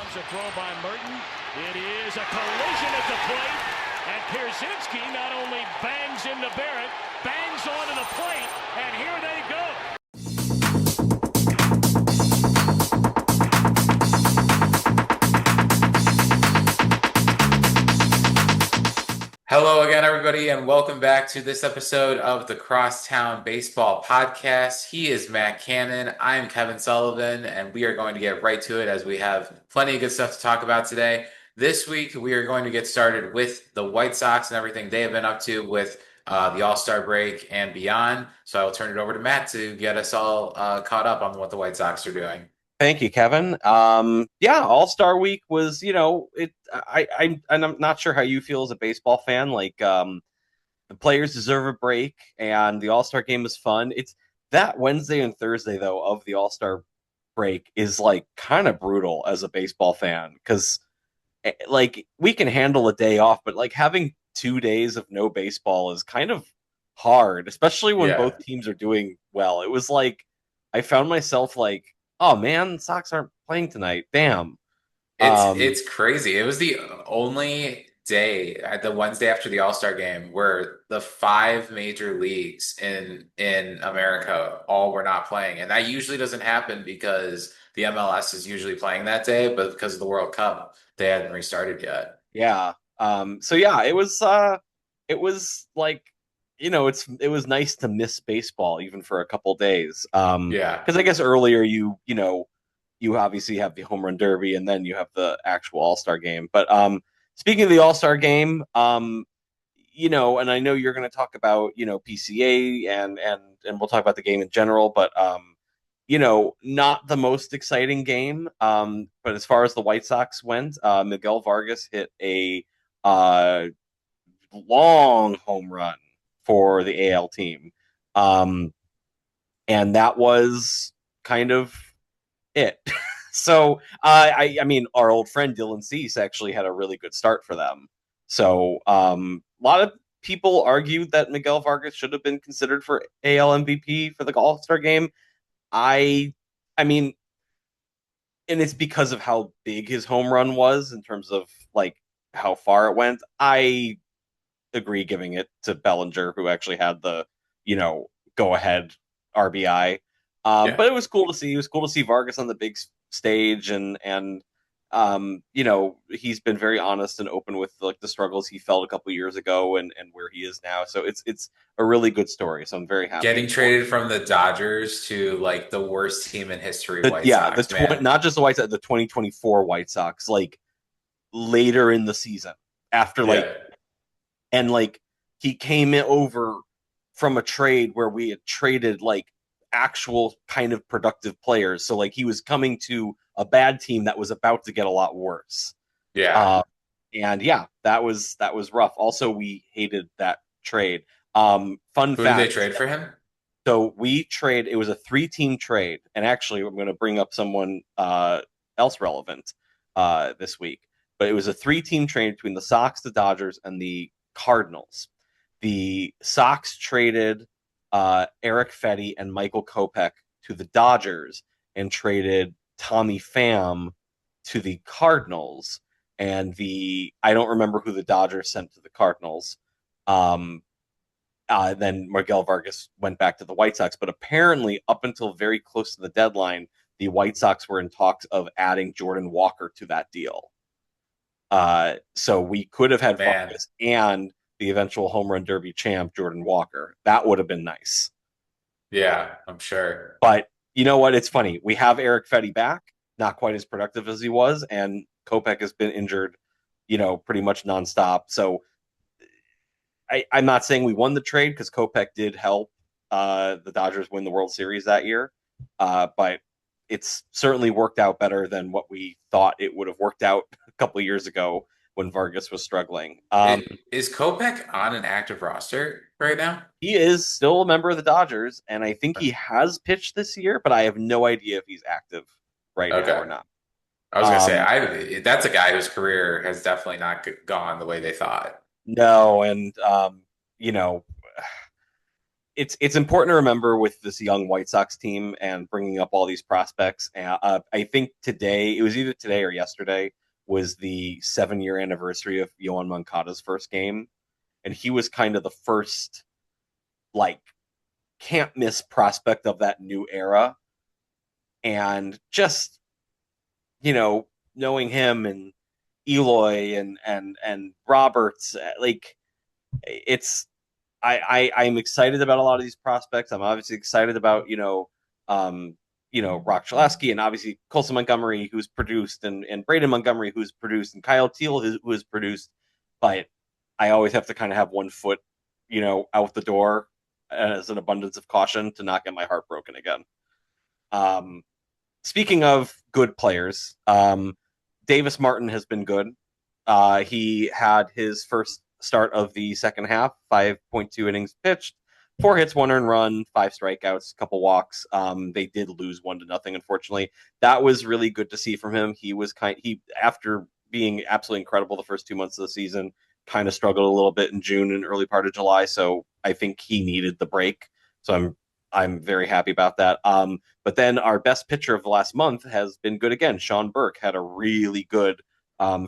A throw by Merton. It is a collision at the plate. And Pierzynski not only bangs into Barrett, bangs onto the plate, and here they go. Hello again, everybody, and welcome back to this episode of the Crosstown Baseball Podcast. He is Matt Cannon. I'm Kevin Sullivan, and we are going to get right to it as we have plenty of good stuff to talk about today. This week, we are going to get started with the White Sox and everything they have been up to with the All-Star break and beyond. So I will turn it over to Matt to get us all caught up on what the White Sox are doing. Thank you, Kevin. All-Star Week was, I'm not sure how you feel as a baseball fan. The players deserve a break, and the All-Star game is fun. It's that Wednesday and Thursday, though, of the All-Star break is, kind of brutal as a baseball fan, because, we can handle a day off, but, having 2 days of no baseball is kind of hard, especially when both teams are doing well. It was I found myself oh man, Sox aren't playing tonight. Damn. It's crazy. It was the only day, the Wednesday after the All-Star game, where the 5 major leagues in America all were not playing. And that usually doesn't happen because the MLS is usually playing that day, but because of the World Cup, they hadn't restarted yet. Yeah. It was nice to miss baseball even for a couple days. Because I guess earlier you obviously have the home run derby and then you have the actual All-Star game. But speaking of the All-Star game, and I know you're going to talk about PCA and we'll talk about the game in general, but not the most exciting game. But as far as the White Sox went, Miguel Vargas hit a long home run for the AL team. And that was kind of it. So, I mean, our old friend Dylan Cease actually had a really good start for them. So, a lot of people argued that Miguel Vargas should have been considered for AL MVP for the All-Star game. I mean, and it's because of how big his home run was in terms of how far it went. I agree giving it to Bellinger, who actually had the go ahead RBI. But it was cool to see. It was cool to see Vargas on the big stage, and he's been very honest and open with the struggles he felt a couple years ago and where he is now. So it's a really good story. So I'm very happy. Getting traded from the Dodgers to the worst team in history, Sox, not just the White Sox, the 2024 White Sox, later in the season after he came over from a trade where we had traded actual kind of productive players. So he was coming to a bad team that was about to get a lot worse. Yeah. That was rough. Also, we hated that trade. Who did they trade for him? So it was a 3-team trade. And actually, I'm going to bring up someone else relevant this week. But it was a 3-team trade between the Sox, the Dodgers, and the Cardinals. The Sox traded Eric Fetty and Michael Kopech to the Dodgers and traded Tommy Pham to the Cardinals. And I don't remember who the Dodgers sent to the Cardinals. Then Miguel Vargas went back to the White Sox. But apparently, up until very close to the deadline, the White Sox were in talks of adding Jordan Walker to that deal. So we could have had Vargas and the eventual home run derby champ, Jordan Walker. That would have been nice. Yeah, I'm sure. But you know what? It's funny. We have Eric Fetty back, not quite as productive as he was, and Kopech has been injured, pretty much nonstop. So I'm not saying we won the trade because Kopech did help the Dodgers win the World Series that year. But it's certainly worked out better than what we thought it would have worked out a couple of years ago when Vargas was struggling. Is Kopech on an active roster right now? He is still a member of the Dodgers, and I think he has pitched this year, but I have no idea if he's active right now or not. I was going to say, that's a guy whose career has definitely not gone the way they thought. No, and, it's important to remember with this young White Sox team and bringing up all these prospects. I think it was either today or yesterday, was the 7-year anniversary of Yohan Moncada's first game, and he was kind of the first like can't miss prospect of that new era. And just, knowing him and Eloy and Roberts, like I'm excited about a lot of these prospects. I'm obviously excited about, Rock Chalesky, and obviously Colson Montgomery, who's produced, and Braden Montgomery, who's produced, and Kyle Teal, who has produced. But I always have to kind of have one foot, out the door as an abundance of caution to not get my heart broken again. Speaking of good players, Davis Martin has been good. He had his first start of the second half, 5.2 innings pitched, 4 hits, 1 earned run, 5 strikeouts, a couple walks. They did lose 1-0, unfortunately. That was really good to see from him. He after being absolutely incredible the first 2 months of the season, kind of struggled a little bit in June and early part of July. So I think he needed the break. So I'm very happy about that. But then our best pitcher of the last month has been good again. Sean Burke had a really good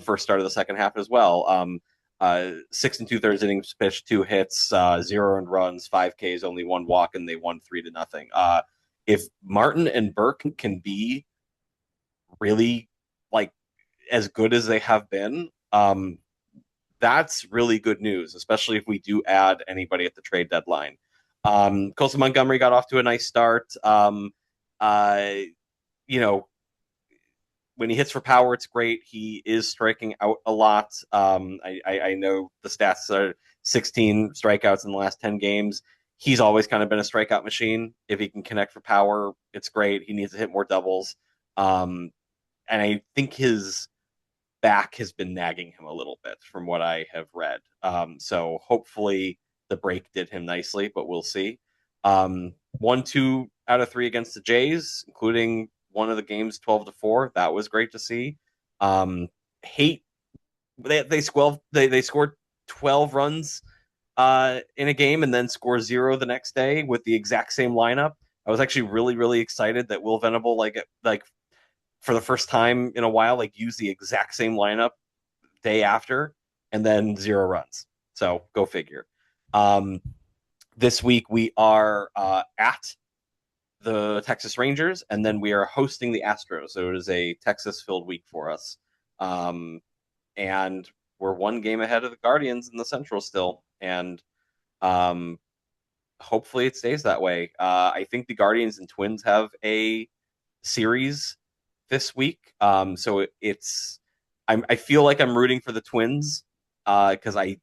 first start of the second half as well. 6 2/3 innings pitched, 2 hits, 0 earned runs, 5 Ks, only 1 walk, and they won 3-0. If Martin and Burke can be really like as good as they have been, that's really good news, especially if we do add anybody at the trade deadline. Colson Montgomery got off to a nice start. When he hits for power, it's great. He is striking out a lot. I know the stats are 16 strikeouts in the last 10 games. He's always kind of been a strikeout machine. If he can connect for power, it's great. He needs to hit more doubles. And I think his back has been nagging him a little bit from what I have read. So hopefully the break did him nicely, but we'll see. 1-2 out of 3 against the Jays, including one of the games 12-4. That was great to see. They scored 12 runs in a game and then score 0 the next day with the exact same lineup. I was actually really, really excited that Will Venable like for the first time in a while used the exact same lineup day after, and then 0 runs. So go figure. This week we are at the Texas Rangers, and then we are hosting the Astros. So it is a Texas-filled week for us. And we're 1 game ahead of the Guardians in the Central still. And hopefully it stays that way. I think the Guardians and Twins have a series this week. So I feel like I'm rooting for the Twins because I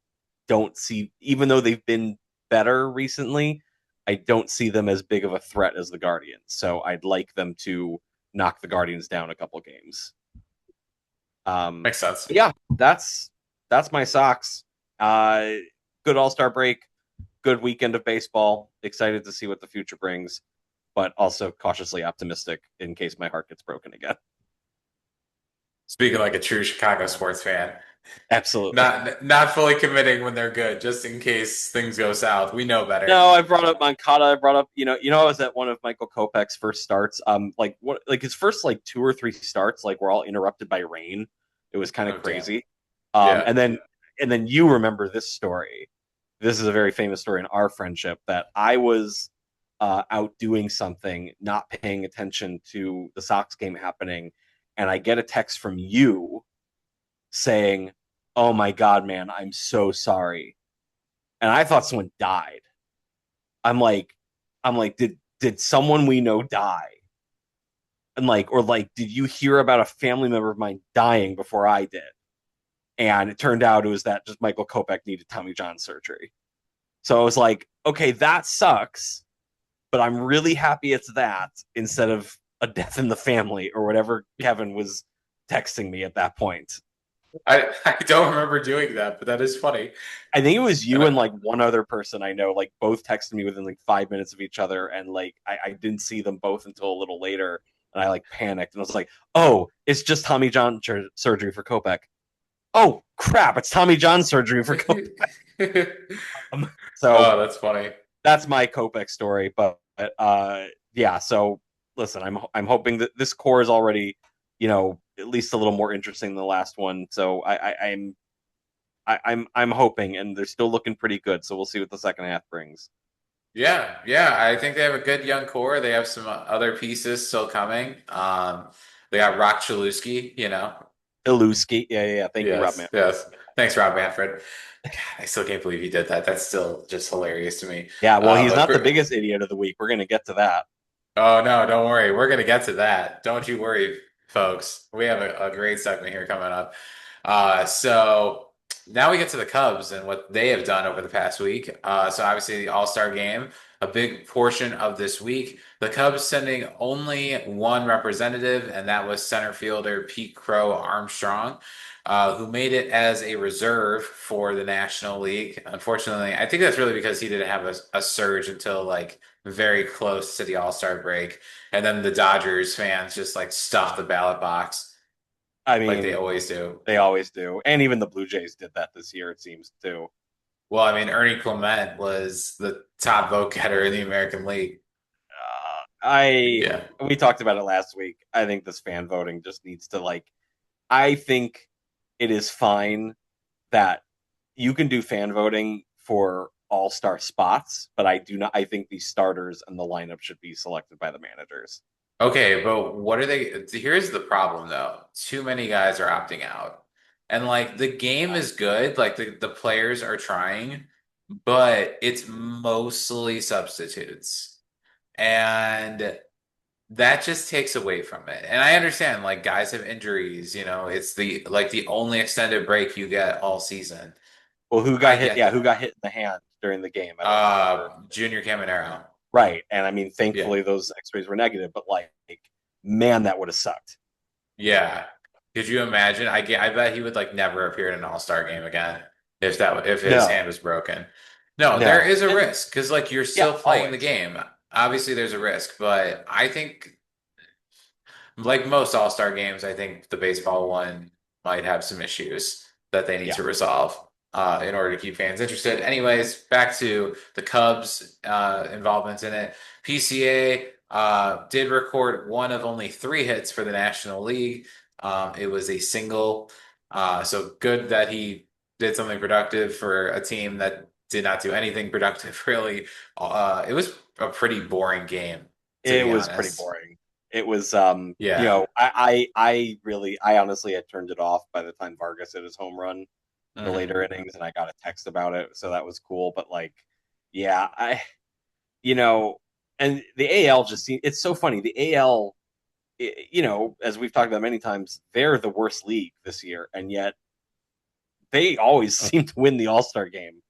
don't see, even though they've been better recently, I don't see them as big of a threat as the Guardians. So I'd like them to knock the Guardians down a couple games. Makes sense. Yeah, that's my Sox. Good All-Star break, good weekend of baseball. Excited to see what the future brings, but also cautiously optimistic in case my heart gets broken again. Speaking like a true Chicago sports fan. Absolutely. Not fully committing when they're good, just in case things go south. We know better. No, I brought up Moncada. I brought up, I was at one of Michael Kopech's first starts. His first 2 or 3 starts, were all interrupted by rain. It was kind of crazy. Yeah. And then you remember this story. This is a very famous story in our friendship, that I was out doing something, not paying attention to the Sox game happening, and I get a text from you saying, "Oh my God, man, I'm so sorry." And I thought someone died. I'm like, did someone we know die? And did you hear about a family member of mine dying before I did? And it turned out it was that just Michael Kopech needed Tommy John surgery. So I was like, okay, that sucks, but I'm really happy it's that instead of a death in the family or whatever Kevin was texting me at that point. I don't remember doing that, but that is funny. I think it was you and one other person I know, both texted me within 5 minutes of each other, and I didn't see them both until a little later, and I panicked and I was like, "Oh, it's just Tommy John surgery for Kopech." Oh crap! It's Tommy John surgery for Kopech. Oh, that's funny. that's my Kopech story. But yeah. So listen, I'm hoping that this core is already, at least a little more interesting than the last one. So I'm hoping, and they're still looking pretty good. So we'll see what the second half brings. Yeah. I think they have a good young core. They have some other pieces still coming. They got Rock Chaluzki. Iluski, yeah. Thank you, Rob Yes, Manfred. yes. Thanks, Rob Manfred. God, I still can't believe he did that. That's still just hilarious to me. Yeah, well, he's But not the biggest idiot of the week. We're gonna get to that. oh no, don't worry. We're gonna get to that. Don't you worry, folks. We have a great segment here coming up. So now we get to the Cubs and what they have done over the past week. So obviously the All-Star game, a big portion of this week. The Cubs sending only one representative, and that was center fielder Pete Crow Armstrong, who made it as a reserve for the National League. Unfortunately, I think that's really because he didn't have a surge until like very close to the All-Star break. And then the Dodgers fans just like stuffed the ballot box I like they mean, always do. they always do, and even the Blue Jays did that this year. It seems too. Well, I mean, Ernie Clement was the top vote getter in the American League. I Yeah. We talked about it last week. I think this fan voting just needs to I think it is fine that you can do fan voting for all-star spots, but I do not. I think the starters and the lineup should be selected by the managers. Okay, but what are they? Here's the problem though. Too many guys are opting out. And like the game is good, like the players are trying, but it's mostly substitutes. And that just takes away from it. And I understand like guys have injuries, it's the only extended break you get all season. Well, who I got hit? get Yeah, who that. got hit in the hand during the game? I don't remember. Junior Caminero. Right, and I mean, Yeah. thankfully those X-rays were negative, but man, that would have sucked. Yeah. Could you imagine? I bet he would like never appear in an All-Star game again if his hand No, was broken. No, there no, is a and risk because like you're yeah, still playing the always. game. Obviously there's a risk, but I think like most All-Star games, I think the baseball one might have some issues that they need Yeah, to resolve in order to keep fans interested. Anyways, back to the Cubs' involvement in it. PCA did record one of only 3 hits for the National League. It was a single. So good that he did something productive for a team that did not do anything productive, really. It was a pretty boring game, to it be was pretty honest. boring. It was, Yeah. I honestly had turned it off by the time Vargas hit his home run in the Mhm. later innings, and I got a text about it, so that was cool. But yeah, you know, and the AL it's so funny. The AL, as we've talked about many times, they're the worst league this year, and yet they always seem to win the All Star game.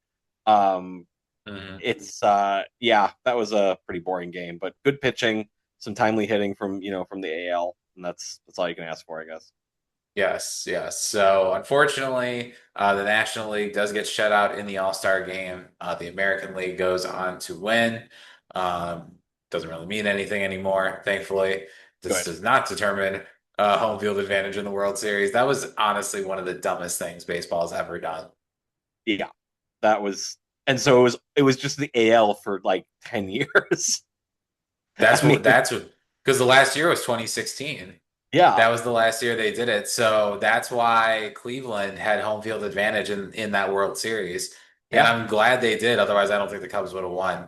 Um, Mhm. yeah, that was a pretty boring game, but good pitching, some timely hitting from the AL, and that's all you can ask for, I guess. Yes, yes. So unfortunately, the National League does get shut out in the All-Star game. The American League goes on to win. Doesn't really mean anything anymore, thankfully. This Good. does not determine home field advantage in the World Series. That was honestly one of the dumbest things baseball's ever done. Yeah, that was, and so it was just the AL for 10 years. I mean, That's what because the last year was 2016. yeah, That was the last year they did it. So that's why Cleveland had home field advantage in that World Series. And yeah, I'm glad they did. Otherwise, I don't think the Cubs would have won.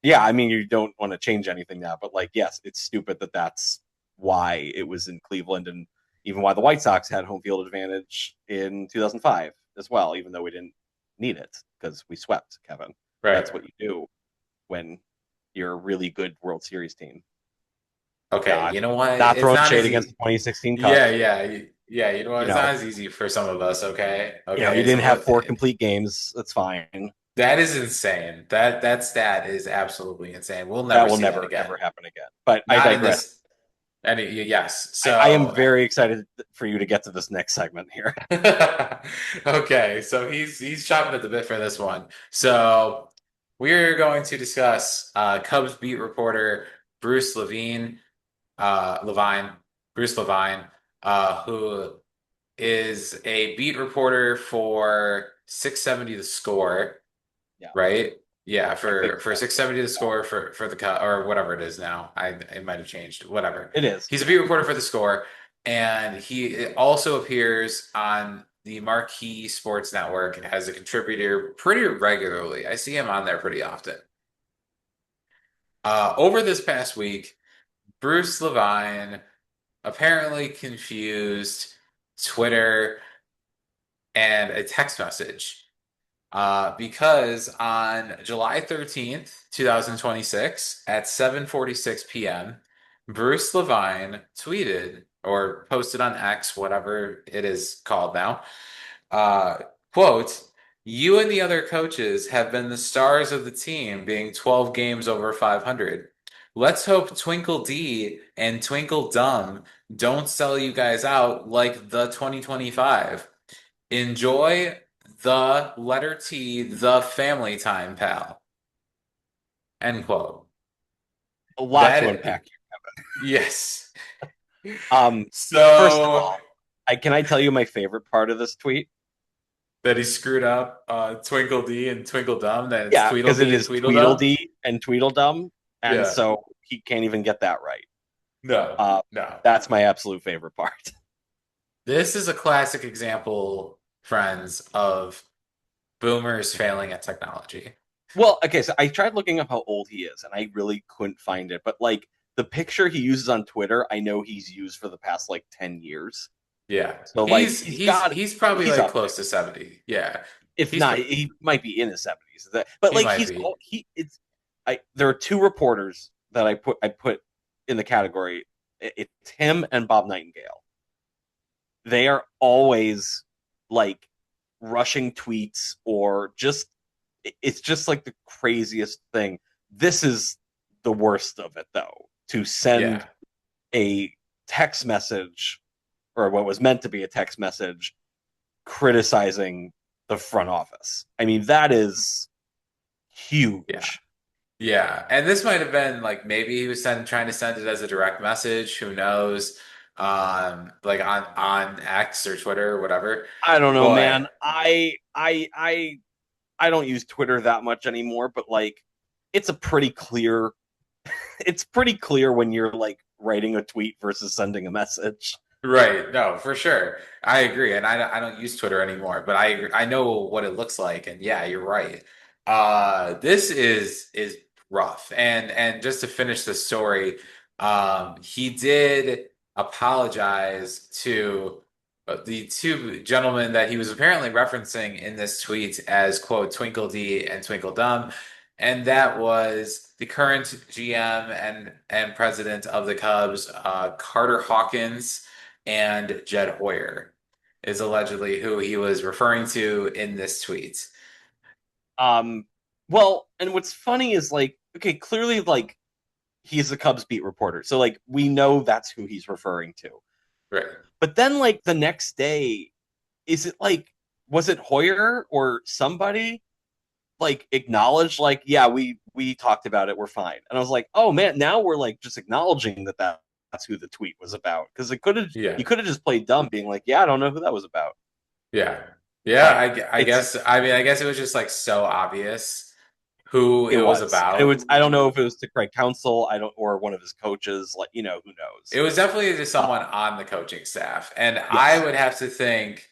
yeah. I mean, you don't want to change anything now, but yes, it's stupid that that's why it was in Cleveland, and even why the White Sox had home field advantage in 2005 as well, even though we didn't need it because we swept, Kevin. Right. That's what you do when you're a really good World Series team. Okay. God, You know what? not It's throwing not shade as against the easy. 2016 Yeah, Cubs. yeah. You know what? You It's not know, as easy for some of us. Okay. you Okay. didn't So have what? 4 complete games. That's fine. That is insane. That stat is absolutely insane. We'll That never will see that never again. ever happen again. But I Not in digress. this. Any, yes. I am So very excited for you to get to this next segment here. okay, so he's chopping at the bit for this one. So we're going to discuss Cubs beat reporter Bruce Levine, Bruce Levine, who is a beat reporter for 670 The Score, Yeah. right? Yeah, for 670 to score for the cut or whatever it is now. It might have changed. Whatever. It is. He's a beat reporter for the score, and he also appears on the Marquee Sports Network as a contributor pretty regularly. I see him on there pretty often. Over this past week, Bruce Levine apparently confused Twitter and a text message. Because on July 13th, 2026, at 7:46 p.m., Bruce Levine tweeted or posted on X, whatever it is called now, uh, quote, "You and the other coaches have been the stars of the team, being 12 games over 500. Let's hope Twinkle D and Twinkle Dumb don't sell you guys out like the 2025. Enjoy the letter T, the family time, pal." End quote. A lot to That unpack. yes. So first of all, can I tell you my favorite part of this tweet? That he screwed up Twinkle D and Twinkle Dumb. That it's Yeah, because it is Tweedledee and Tweedledum, and so he can't even get that right. No. That's my absolute favorite part. This is a classic example, friends, of boomers failing at technology. Well, okay, so I tried looking up how old he is, and I really couldn't find it. But like the picture he uses on Twitter, I know he's used for the past like 10 years. Yeah. So he's probably like close to 70. Yeah. If not, he might be in his 70s. But like there are two reporters that I put in the category. It's him and Bob Nightingale. They are always like rushing tweets or just it's just like the craziest thing. This is the worst of it though, to send a text message or what was meant to be a text message criticizing the front office. I mean, that is huge. Yeah. And this might have been like maybe he was trying to send it as a direct message. Who knows? Like on X or Twitter or whatever. I don't know, man. I don't use Twitter that much anymore, but like it's pretty clear when you're like writing a tweet versus sending a message. Right. No, for sure. I agree. And I don't use Twitter anymore, but I know what it looks like. And yeah, you're right. This is rough. And just to finish the story, he did apologize to the two gentlemen that he was apparently referencing in this tweet as, quote, Twinkle D and Twinkle Dumb. And that was the current GM and president of the Cubs, Carter Hawkins, and Jed Hoyer is allegedly who he was referring to in this tweet. Well, and what's funny is like, okay, clearly like he's a Cubs beat reporter. So like we know that's who he's referring to. Right. But then like the next day, was it Hoyer or somebody like acknowledged like, yeah, we talked about it, we're fine. And I was like, oh man, now we're like just acknowledging that's who the tweet was about. Because you could have just played dumb being like, yeah, I don't know who that was about. Yeah. I guess it was just like so obvious who it was about. I don't know if it was to Craig Counsell, or one of his coaches, like, who knows. It was definitely just someone on the coaching staff. And yes. I would have to think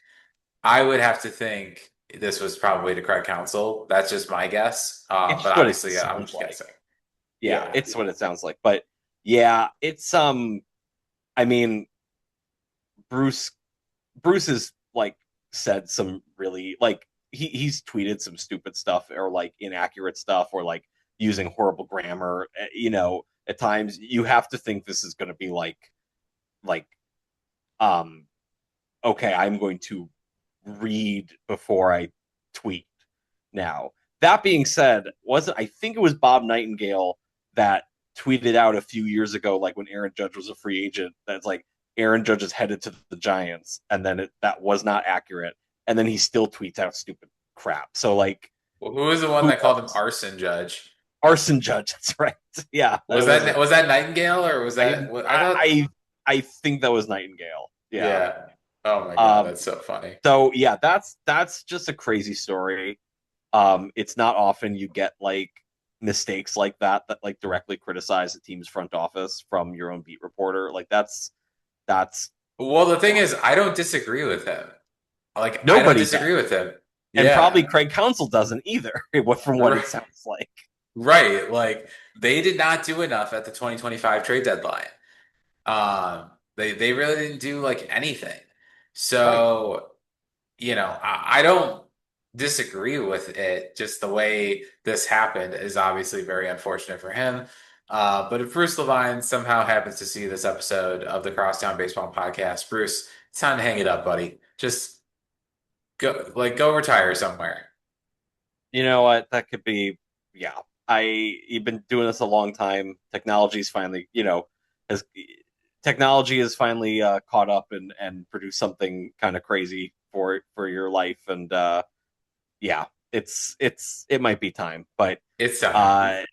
this was probably to Craig Counsell. That's just my guess. But obviously I'm just guessing. Yeah, it's what it sounds like. But yeah, it's I mean, Bruce has like said some really like he's tweeted some stupid stuff or like inaccurate stuff or like using horrible grammar. At times you have to think this is going to be like okay, I'm going to read before I tweet now. That being said, I think it was Bob Nightingale that tweeted out a few years ago, like when Aaron Judge was a free agent, that's like Aaron Judge is headed to the Giants, and then that was not accurate, and then he still tweets out stupid crap. So like, well, who was the one that called him Arson Judge? Arson Judge, that's right. Yeah. Was that Nightingale or was that? I think that was Nightingale. Yeah. Oh my God, that's so funny. So yeah, that's just a crazy story. It's not often you get like mistakes like that like directly criticize the team's front office from your own beat reporter. Like that's Well, the thing is, I don't disagree with him. Like, I don't nobody does. disagree with him. And probably Yeah. Craig Counsell doesn't either, from what it sounds like. Right. Like, they did not do enough at the 2025 trade deadline. They really didn't do like anything. Right. So, I don't disagree with it. Just the way this happened is obviously very unfortunate for him. But if Bruce Levine somehow happens to see this episode of the Crosstown Baseball Podcast, Bruce, it's time to hang it up, buddy. Just go retire somewhere. You know what? That could be, yeah. You've been doing this a long time. Technology's finally, has technology has finally caught up and produced something kind of crazy for your life. And yeah, it might be time, but It's time.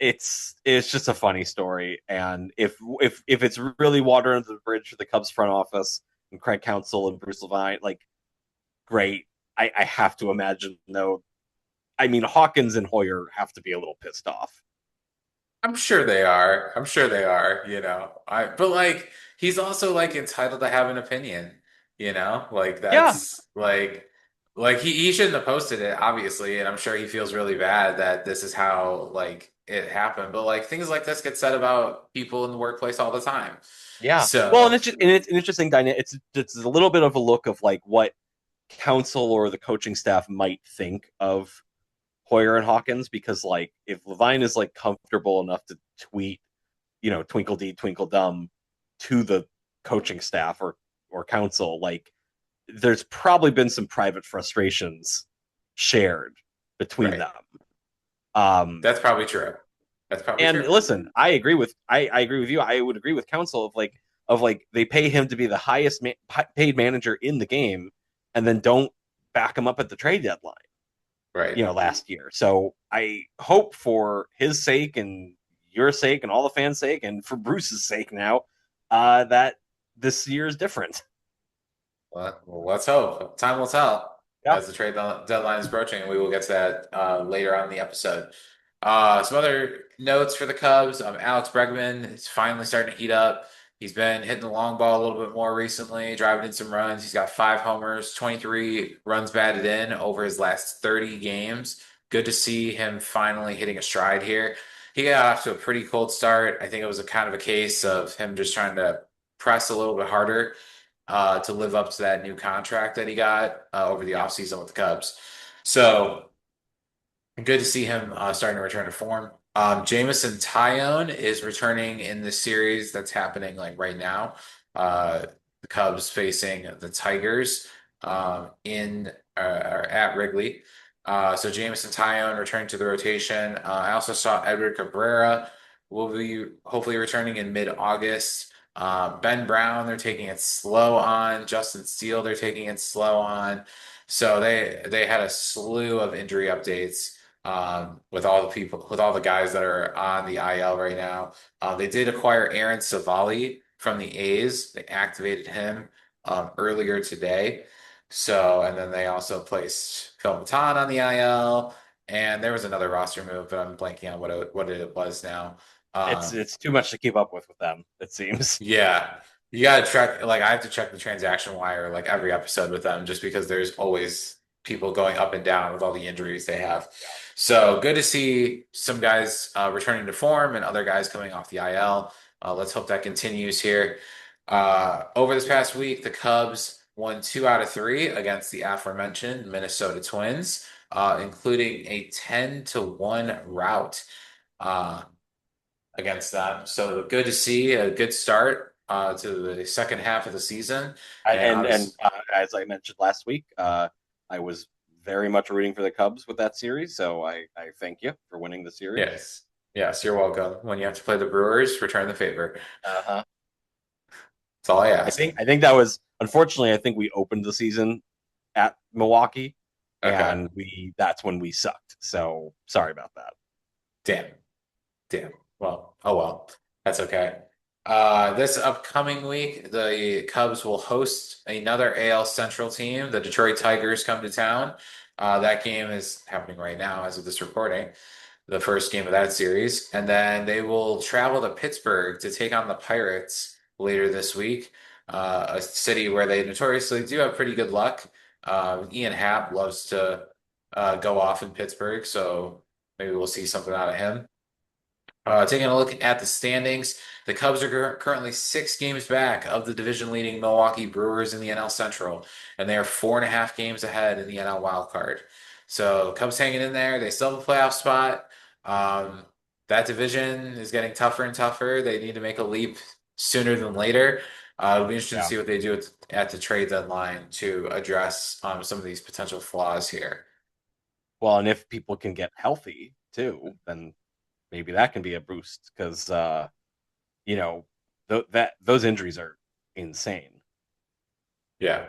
it's just a funny story. And if it's really water under the bridge for the Cubs front office and Craig Counsell and Bruce Levine, like, great. I have to imagine though. I mean, Hawkins and Hoyer have to be a little pissed off. I'm sure they are. I'm sure they are, but like he's also like entitled to have an opinion, Like Yeah, that's like he shouldn't have posted it, obviously, and I'm sure he feels really bad that this is how like it happened. But like things like this get said about people in the workplace all the time. yeah. Well, and So it's an interesting dynamic. It's a little bit of a look of like what Counsell or the coaching staff might think of Hoyer and Hawkins, because like if Levine is like comfortable enough to tweet, twinkle dee twinkle dum to the coaching staff or Counsell, like there's probably been some private frustrations shared between right. them. That's probably true. That's probably And true. listen, I agree with you. I would agree with Counsell of like they pay him to be the highest paid manager in the game, and then don't back him up at the trade deadline. Right. Last year. So I hope for his sake and your sake and all the fans' sake and for Bruce's sake now, that this year is different. Well, let's hope. Time will tell Yeah. as the trade deadline is approaching, and we will get to that later on in the episode. Some other notes for the Cubs. Alex Bregman is finally starting to heat up. He's been hitting the long ball a little bit more recently, driving in some runs. He's got 5 homers, 23 runs batted in over his last 30 games. Good to see him finally hitting a stride here. He got off to a pretty cold start. I think it was a kind of a case of him just trying to press a little bit harder to live up to that new contract that he got over the offseason with the Cubs. So good to see him starting to return to form. Jamison Tyone is returning in the series that's happening like right now. The Cubs facing the Tigers in at Wrigley. So Jamison Tyone returning to the rotation. I also saw Edward Cabrera will be hopefully returning in mid-August. Ben Brown, they're taking it slow on. Justin Steele, they're taking it slow on. So they had a slew of injury updates with all the guys that are on the IL right now. They did acquire Aaron Savali from the A's. They activated him earlier today. So, and then they also placed Phil Matan on the IL. And there was another roster move, but I'm blanking on what it was now. It's too much to keep up with them, it seems. Yeah. You got to check, like, I have to check the transaction wire like every episode with them just because there's always people going up and down with all the injuries they have. So good to see some guys returning to form and other guys coming off the IL. Let's hope that continues here. Over this past week, the Cubs won 2 out of 3 against the aforementioned Minnesota Twins, including a 10-1 rout. Against them. So good to see a good start to the second half of the season. As I mentioned last week, I was very much rooting for the Cubs with that series. So I thank you for winning the series. Yes. Yes, you're welcome. When you have to play the Brewers, return the favor. Uh-huh. That's all I ask. I think that was, unfortunately, I think we opened the season at Milwaukee, Okay. and that's when we sucked. So sorry about that. Damn. Well, oh well. That's okay. This upcoming week, the Cubs will host another AL Central team. The Detroit Tigers come to town. That game is happening right now as of this recording, the first game of that series. And then they will travel to Pittsburgh to take on the Pirates later this week, a city where they notoriously do have pretty good luck. Ian Happ loves to go off in Pittsburgh, so maybe we'll see something out of him. Taking a look at the standings, the Cubs are currently 6 games back of the division-leading Milwaukee Brewers in the NL Central, and they are 4.5 games ahead in the NL Wild Card. So Cubs hanging in there. They still have a playoff spot. Um, that division is getting tougher and tougher. They need to make a leap sooner than later. It'll be interesting to Yeah. see what they do at the trade deadline to address some of these potential flaws here. Well, and if people can get healthy too, then maybe that can be a boost because you know those injuries are insane. Yeah.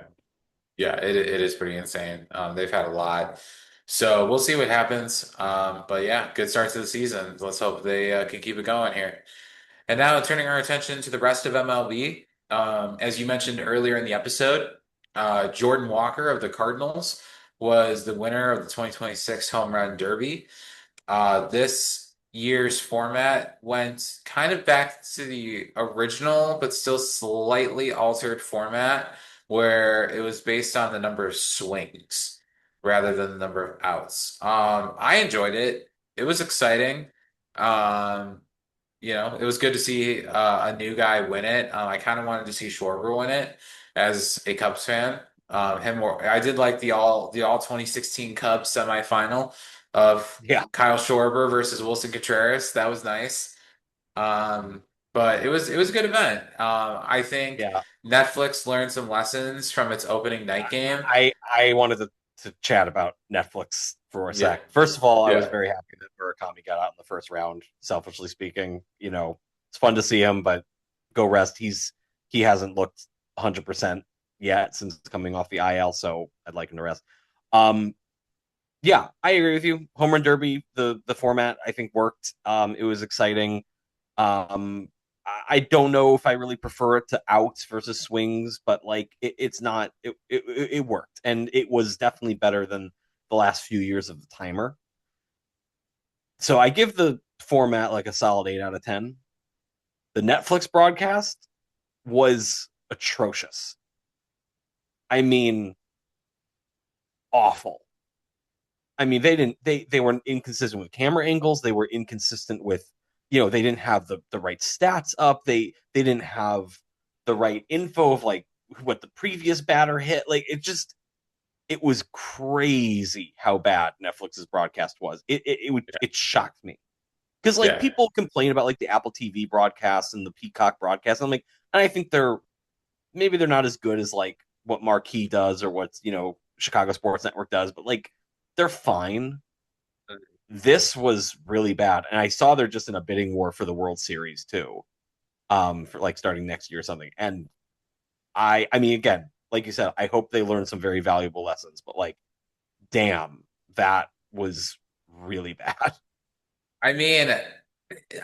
Yeah, it is pretty insane. They've had a lot. So we'll see what happens. But yeah, good start to the season. Let's hope they can keep it going here. And now turning our attention to the rest of MLB. As you mentioned earlier in the episode, Jordan Walker of the Cardinals was the winner of the 2026 Home Run Derby. This year's format went kind of back to the original, but still slightly altered format where it was based on the number of swings rather than the number of outs. I enjoyed it. It was exciting. Um, it was good to see a new guy win it. I kind of wanted to see Schwarber win it as a Cubs fan. I did like the all 2016 Cubs semifinal of Yeah, Kyle Schwarber versus Wilson Contreras. That was nice. But it was a good event. I think yeah. Netflix learned some lessons from its opening night game. I wanted to chat about Netflix for a Yeah, sec. First of all, I was yeah, very happy that Murakami got out in the first round. Selfishly speaking, it's fun to see him, but go rest. He hasn't looked 100% yet since coming off the IL, so I'd like him to rest. Yeah, I agree with you. Home Run Derby, the format I think worked. It was exciting. I don't know if I really prefer it to outs versus swings, but like it's not. It worked, and it was definitely better than the last few years of the timer. So I give the format like a solid 8 out of 10. The Netflix broadcast was atrocious. I mean, awful. I mean, they were inconsistent with camera angles. They were inconsistent with, they didn't have the right stats up. They didn't have the right info of like what the previous batter hit. Like it was crazy how bad Netflix's broadcast was. It shocked me because like yeah. people complain about like the Apple TV broadcast and the Peacock broadcast. And I think maybe they're not as good as like what Marquee does or what Chicago Sports Network does, but like they're fine. This was really bad, and I saw they're just in a bidding war for the World Series too, for like starting next year or something. And I mean, again, like you said, I hope they learn some very valuable lessons. But like, damn, that was really bad. I mean,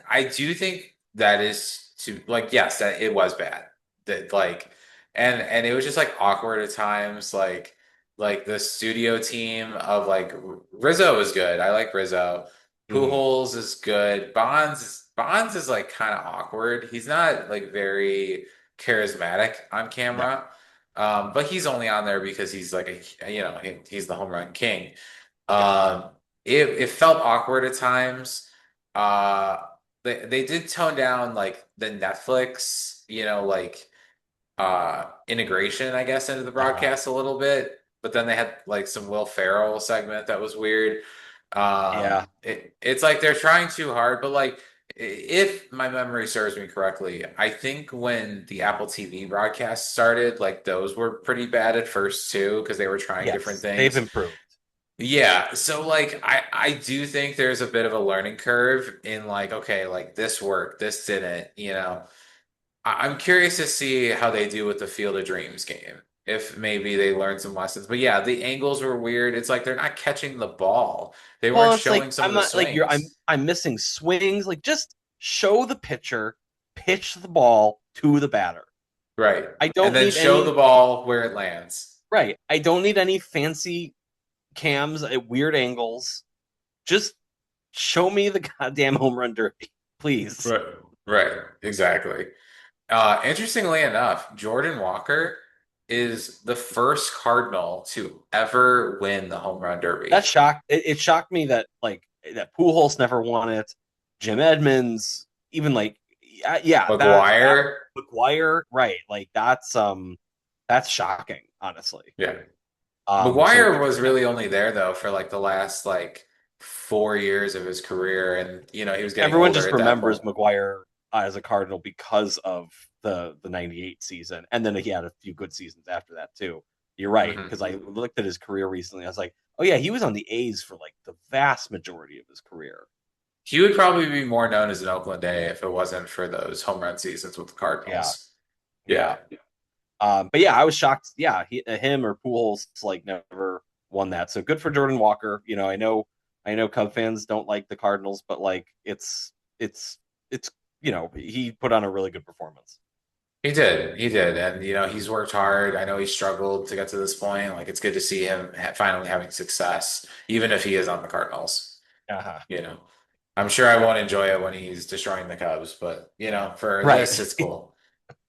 I do think that is to like yes, that it was bad. That like and it was just like awkward at times. Like the studio team of like Rizzo is good. I like Rizzo. Mm, Pujols is good. Bonds is like kind of awkward. He's not like very charismatic on no, camera. But he's only on there because he's like he's the home run king. yeah, Um, it felt awkward at times. Uh, they did tone down like the Netflix, like integration, I guess, into the uh-huh. broadcast a little bit. But then they had like some Will Ferrell segment that was weird. Yeah, It's like they're trying too hard, but like if my memory serves me correctly, I think when the Apple TV broadcast started, like those were pretty bad at first too, because they were trying different yes, they've things. improved. Yeah, so like I do think there's a bit of a learning curve in like okay, like this worked, this didn't. I'm curious to see how they do with the Field of Dreams game. If maybe they learned some lessons. But yeah, the angles were weird. It's like they're not catching the ball. They weren't Well, it's like showing some I'm of the not like you're. swings. I'm missing swings. Like just show the pitcher, pitch the ball to the batter. Right. I And don't then need show any the ball where it lands. right. I don't need any fancy cams at weird angles. Just show me the goddamn home run derby, please. Right. Right. Exactly. Interestingly enough, Jordan Walker is the first Cardinal to ever win the home run derby. It shocked me that that Pujols never won it. Jim Edmonds, even yeah, that McGuire. McGuire, right? Like that's shocking, honestly. Yeah. So McGuire was really only there though for like the last like 4 years of his career, and he was getting everyone older just at that remembers point. McGuire as a Cardinal because of the '98 season, and then he had a few good seasons after that too. You're right, Hmm. because I looked at his career recently. I was like, oh yeah, he was on the A's for like the vast majority of his career. He would probably be more known as an Oakland A if it wasn't for those home run seasons with the Yeah, Cardinals. yeah. Yeah. But yeah, I was shocked. Yeah, him or Pujols like never won that. So good for Jordan Walker. I know Cub fans don't like the Cardinals, but like it's he put on a really good performance. He did. He did. And, he's worked hard. I know he struggled to get to this point. Like, it's good to see him finally having success, even if he is on the Cardinals. Uh-huh. You know, I'm sure I won't enjoy it when he's destroying the Cubs, but, for Right. this, it's cool.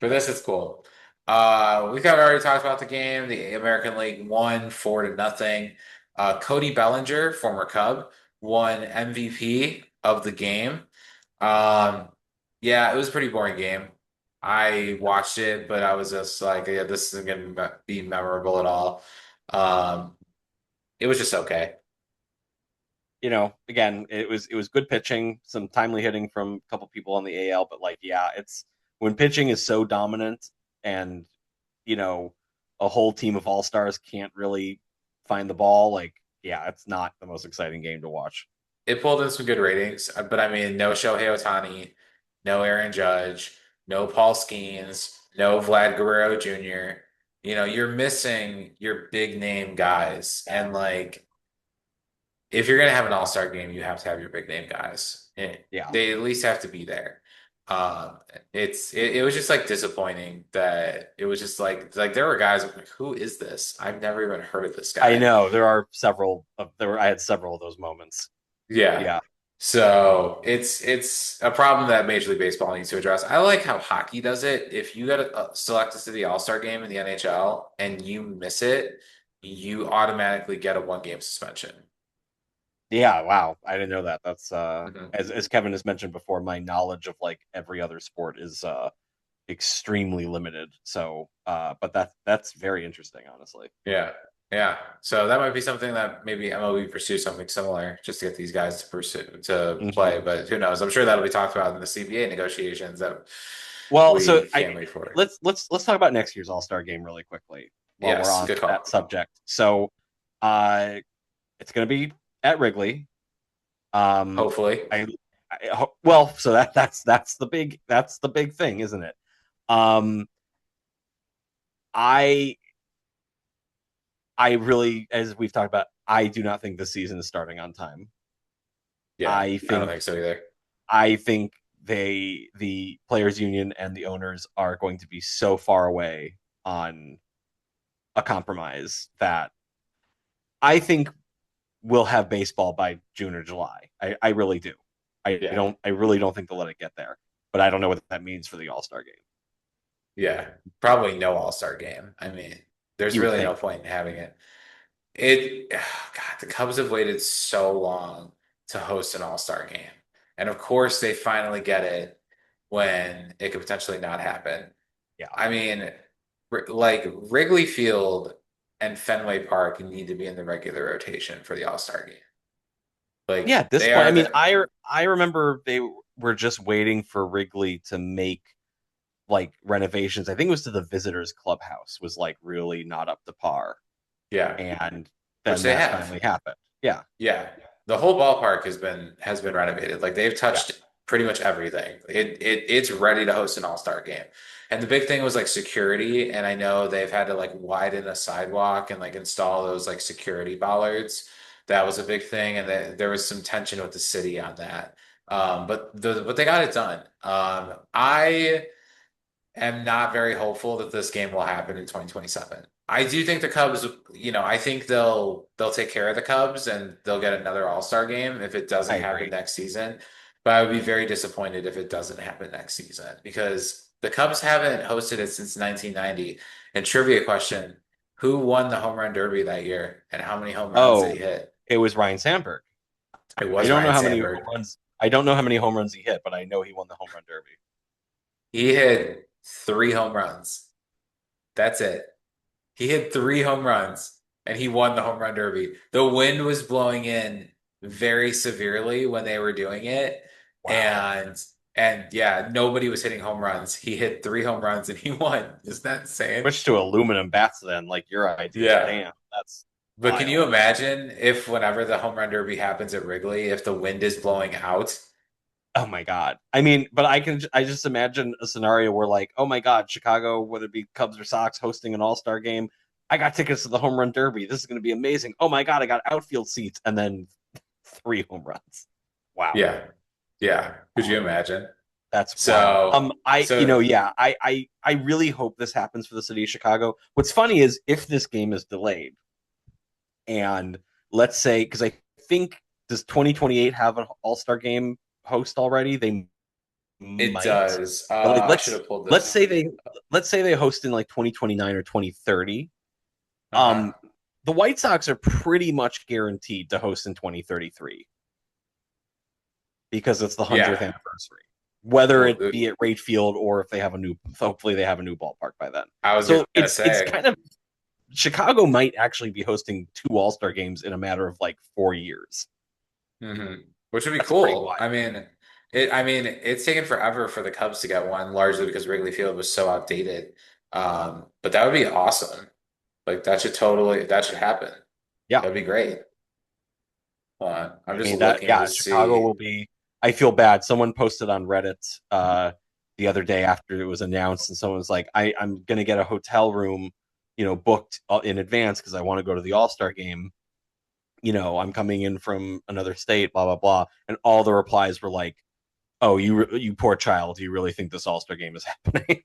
For this, it's cool. We kind of already talked about the game. The American League won 4-0. Cody Bellinger, former Cub, won MVP of the game. Um, yeah, it was a pretty boring game. I watched it, but I was just like, yeah, this isn't going to be memorable at all. Um, it was just okay. Again, it was good pitching, some timely hitting from a couple people on the AL, but like, yeah, it's when pitching is so dominant and you know a whole team of all-stars can't really find the ball, like, yeah, it's not the most exciting game to watch. It pulled in some good ratings, but I mean, no Shohei Ohtani, no Aaron Judge, no Paul Skeens, no Vlad Guerrero Jr. You're missing your big name guys, and like, if you're gonna have an all-star game, you have to have your big name guys. Yeah, They at least have to be there. Um, it was just like disappointing that it was just like there were guys I'm like, who is this? I've never even heard of this I guy. know I had several of those moments. Yeah. Yeah, So it's a problem that Major League Baseball needs to address. I like how hockey does it. If you got selected to the All-Star game in the NHL and you miss it, you automatically get a one-game suspension. yeah, wow, I didn't know that. That's Mhm. as Kevin has mentioned before, my knowledge of like every other sport is extremely limited. So, but that's very interesting, honestly. Yeah. Yeah. So that might be something that maybe MLB pursue something similar just to get these guys to Mhm. play. But who knows? I'm sure that'll be talked about in the CBA negotiations that Well, so we can't wait for. let's talk about next year's All Star game really quickly while we're Yes, on good that call. subject. So, uh, it's going to be at Wrigley. Um, Hopefully. I, well, so that's the big thing, isn't it? Um, I I really, as we've talked about, I do not think the season is starting on time. Yeah, I I don't think think so either. I think the players union and the owners are going to be so far away on a compromise that I think we'll have baseball by June or July. I really do. Yeah. I really don't think they'll let it get there. But I don't know what that means for the All-Star game. Yeah, probably no All-Star game. I mean, there's You would really no think. point in having it. God, the Cubs have waited so long to host an All-Star game. And of course, they finally get it when it could potentially not happen. Yeah. I mean, like Wrigley Field and Fenway Park need to be in the regular rotation for the All-Star game. Yeah, Like at this they point, I are mean, the, I remember they were just waiting for Wrigley to make like renovations. I think it was to the visitors clubhouse was like really not up to par. yeah, And which then they that have. finally happened. Yeah. Yeah, the whole ballpark has been renovated. Like they've Yeah. touched pretty much everything. It's ready to host an all-star game. And the big thing was like security. And I know they've had to like widen a sidewalk and like install those like security bollards. That was a big thing, and there was some tension with the city on that. But they got it done. I am not very hopeful that this game will happen in 2027. I do think the Cubs, I think they'll take care of the Cubs and they'll get another All-Star game if it I doesn't happen agree. next season. But I would be very disappointed if it doesn't happen next season because the Cubs haven't hosted it since 1990. And trivia question, who won the home run derby that year and how many home runs did Oh, he hit? it was Ryan Sandberg. It I was don't know Ryan how many home Sandberg. runs. I don't know how many home runs he hit, but I know he won the home run derby. He hit 3 home runs. That's it. He hit 3 home runs and he won the home run derby. The wind was blowing in very severely when they were doing it. Wow. And yeah, nobody was hitting home runs. He hit 3 home runs and he won. Isn't that insane? Switch to aluminum bats then, like your idea. Yeah. Damn, that's But can you wild. imagine if whenever the home run derby happens at Wrigley, if the wind is blowing out? Oh my God. I mean, but I just imagine a scenario where like, oh my God, Chicago, whether it be Cubs or Sox hosting an all-star game. I got tickets to the home run derby. This is going to be amazing. Oh my God, I got outfield seats and then 3 home runs. Wow. Yeah. Yeah. Could you imagine? That's wild. So, I yeah, I really hope this happens for the city of Chicago. What's funny is if this game is delayed and let's say because I think does 2028 have an all-star game host already? They it might. does. But like I should have pulled let's this. say they let's say they host in like 2029 or 2030. Uh-huh. The White Sox are pretty much guaranteed to host in 2033 because it's the 100th Yeah. anniversary. Whether Well, it be at Rate Field or if they have a new, hopefully they have a new ballpark by then. I was So gonna it's say, kind of Chicago might actually be hosting 2 All-Star games in a matter of like 4 years. which would be That's pretty cool. wild. I mean, it's taken forever for the Cubs to get one, largely because Wrigley Field was so outdated. But that would be awesome. Like that should happen. Yeah, That'd be great. Hold on. I'm I just mean that. looking to Yeah, Chicago see. will be. I feel bad. Someone posted on Reddit the other day after it was announced, and someone was like, I'm gonna get a hotel room, booked in advance because I want to go to the All-Star game. I'm coming in from another state, blah blah blah, and all the replies were like, "Oh, you poor child, do you really think this All-Star game is happening?"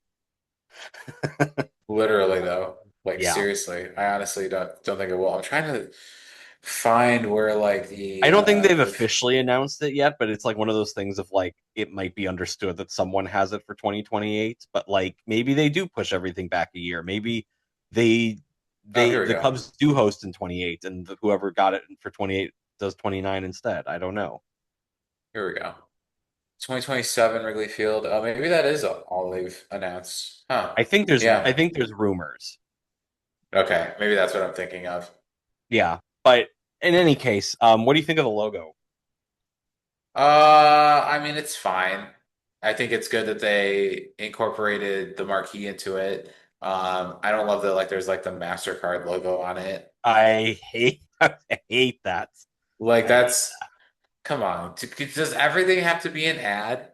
Literally though. Like Yeah, seriously. I honestly don't think it will. I'm trying to find where like I don't think they've the officially announced it yet, but it's like one of those things of like it might be understood that someone has it for 2028, but like maybe they do push everything back a year. Maybe they oh, they here we the go. Cubs do host in 28 and whoever got it for 28 does 29 instead. I don't know. Here we go. 2027 Wrigley Field. Oh, maybe that is all they've announced. Huh. I Yeah. think there's rumors. Okay. Maybe that's what I'm thinking of. Yeah, but in any case, what do you think of the logo? I mean, it's fine. I think it's good that they incorporated the marquee into it. I don't love that like there's like the MasterCard logo on it. I hate that. Like I hate that's come on. Does everything have to be an ad?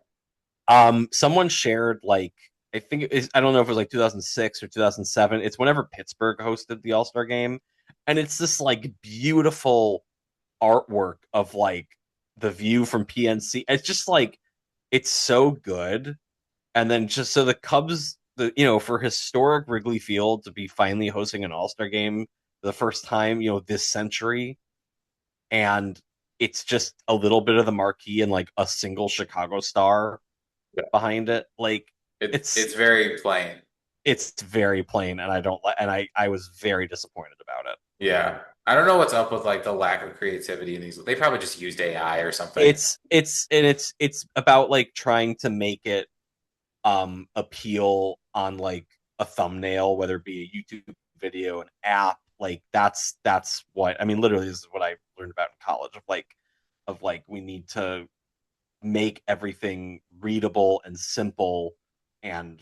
Someone shared like I think it is, I don't know if it was like 2006 or 2007. It's whenever Pittsburgh hosted the All-Star game, and it's this like beautiful artwork of like the view from PNC. It's just like it's so good. And then just so the Cubs, for historic Wrigley Field to be finally hosting an All-Star game for the first time, this century, and it's just a little bit of the marquee and like a single Chicago star Yeah. behind it. Like It's very plain. it's very plain, and I don't like, and I was very disappointed about it. Yeah. I don't know what's up with like the lack of creativity in these. They probably just used AI or something. It's about like trying to make it appeal on like a thumbnail, whether it be a YouTube video, an app. Like that's what I mean. Literally, this is what I learned about in college of like we need to make everything readable and simple and